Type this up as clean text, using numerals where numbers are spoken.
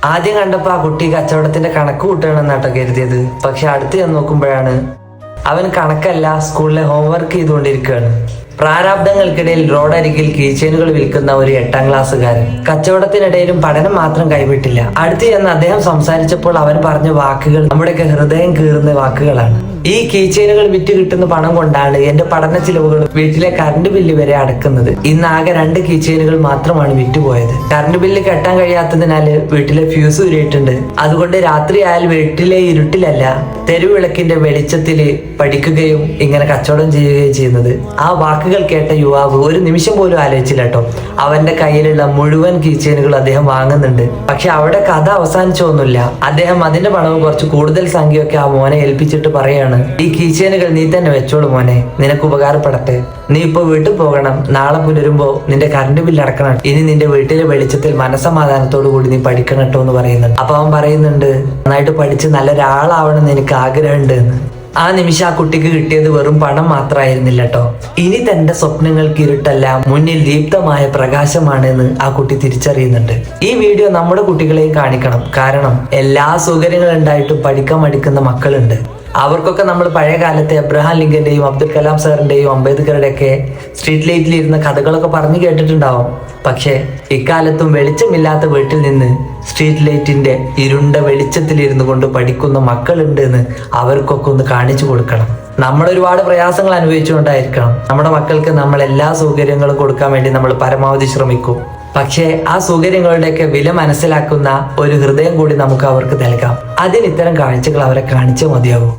ആദ്യം കണ്ടപ്പോ ആ കുട്ടി കച്ചവടത്തിന്റെ കണക്ക് കൂട്ടണമെന്നാട്ടോ കരുതിയത്. പക്ഷെ അടുത്ത് ചെന്ന് നോക്കുമ്പോഴാണ് അവൻ കണക്കല്ല, സ്കൂളിലെ ഹോംവർക്ക് ചെയ്തുകൊണ്ടിരിക്കുകയാണ്. പ്രാരാബ്ദങ്ങൾക്കിടയിൽ റോഡരികിൽ കീച്ചെയിനുകൾ വിൽക്കുന്ന ഒരു 8ാം ക്ലാസ്സുകാരൻ കച്ചവടത്തിനിടയിലും പഠനം മാത്രം കൈവിട്ടില്ല. അടുത്ത് ചെന്ന് അദ്ദേഹം സംസാരിച്ചപ്പോൾ അവൻ പറഞ്ഞ വാക്കുകൾ നമ്മുടെയൊക്കെ ഹൃദയം കീറുന്ന വാക്കുകളാണ്. ഈ കീച്ചെയിനുകൾ വിറ്റ് കിട്ടുന്ന പണം കൊണ്ടാണ് എന്റെ പഠന ചിലവുകളും വീട്ടിലെ കറണ്ട് ബില്ല് വരെ അടക്കുന്നത്. ഇന്ന് ആകെ 2 കീച്ചെയിനുകൾ മാത്രമാണ് വിറ്റുപോയത്. കറണ്ട് ബില്ല് കെട്ടാൻ കഴിയാത്തതിനാല് വീട്ടിലെ ഫ്യൂസ് ഊരിയിട്ടുണ്ട്. അതുകൊണ്ട് രാത്രിയായാൽ വീട്ടിലെ ഇരുട്ടിലല്ല, തെരുവിളക്കിന്റെ വെളിച്ചത്തില് പഠിക്കുകയും ഇങ്ങനെ കച്ചവടം ചെയ്യുകയും ചെയ്യുന്നത്. ആ വാക്കുകൾ കേട്ട യുവാവ് ഒരു നിമിഷം പോലും ആലോചിച്ചില്ല കേട്ടോ. അവന്റെ കയ്യിലുള്ള മുഴുവൻ കീച്ചെയിനുകൾ അദ്ദേഹം വാങ്ങുന്നുണ്ട്. പക്ഷെ അവിടെ കഥ അവസാനിച്ചൊന്നുമില്ല. അദ്ദേഹം അതിന്റെ പണവും കുറച്ച് കൂടുതൽ സംഖ്യയൊക്കെ ആ മോനെ ഏൽപ്പിച്ചിട്ട് പറയാണ്, ഈ കീച്ചെയിനുകൾ നീ തന്നെ വെച്ചോളൂ മോനെ, നിനക്ക് ഉപകാരപ്പെടട്ടെ. നീ ഇപ്പൊ വീട്ടിൽ പോകണം, നാളെ പുലരുമ്പോ നിന്റെ കറണ്ട് ബില്ല് അടക്കണം. ഇനി നിന്റെ വീട്ടിലെ വെളിച്ചത്തിൽ മനസമാധാനത്തോടു കൂടി നീ പഠിക്കണം കേട്ടോ എന്ന് പറയുന്നുണ്ട്. അപ്പൊ അവൻ പറയുന്നുണ്ട്, നന്നായിട്ട് പഠിച്ച് നല്ലൊരാളാവണം എന്ന് എനിക്ക് ആഗ്രഹമുണ്ട് എന്ന്. ആ നിമിഷം ആ കുട്ടിക്ക് കിട്ടിയത് വെറും പണം മാത്രമായിരുന്നില്ല കേട്ടോ. ഇനി തന്റെ സ്വപ്നങ്ങൾക്ക് ഇരുട്ടല്ല, മുന്നിൽ ദീപ്തമായ പ്രകാശമാണെന്ന് ആ കുട്ടി തിരിച്ചറിയുന്നുണ്ട്. ഈ വീഡിയോ നമ്മുടെ കുട്ടികളെയും കാണിക്കണം. കാരണം എല്ലാ സൗകര്യങ്ങളും ഉണ്ടായിട്ടും പഠിക്കാൻ മടിക്കുന്ന മക്കളുണ്ട്. അവർക്കൊക്കെ നമ്മൾ പഴയ കാലത്തെ അബ്രഹാം ലിങ്കന്റെയും അബ്ദുൽ കലാം സാറിന്റെയും അംബേദ്കറുടെ ഒക്കെ സ്ട്രീറ്റ് ലൈറ്റിൽ ഇരുന്ന കഥകളൊക്കെ പറഞ്ഞു കേട്ടിട്ടുണ്ടാവും. പക്ഷെ ഇക്കാലത്തും വെളിച്ചമില്ലാത്ത വീട്ടിൽ നിന്ന് സ്ട്രീറ്റ് ലൈറ്റിന്റെ ഇരുണ്ട വെളിച്ചത്തിലിരുന്നു കൊണ്ട് പഠിക്കുന്ന മക്കളുണ്ട് എന്ന് അവർക്കൊക്കെ ഒന്ന് കാണിച്ചു കൊടുക്കണം. നമ്മൾ ഒരുപാട് പ്രയാസങ്ങൾ അനുഭവിച്ചുകൊണ്ടായിരിക്കണം നമ്മുടെ മക്കൾക്ക് നമ്മൾ എല്ലാ സൗകര്യങ്ങളും കൊടുക്കാൻ വേണ്ടി നമ്മൾ പരമാവധി ശ്രമിക്കും. പക്ഷേ ആ സൗകര്യങ്ങളുടെയൊക്കെ വില മനസ്സിലാക്കുന്ന ഒരു ഹൃദയം കൂടി നമുക്ക് അവർക്ക് നൽകാം. അതിന് ഇത്തരം കാഴ്ചകൾ അവരെ കാണിച്ചേ മതിയാകൂ.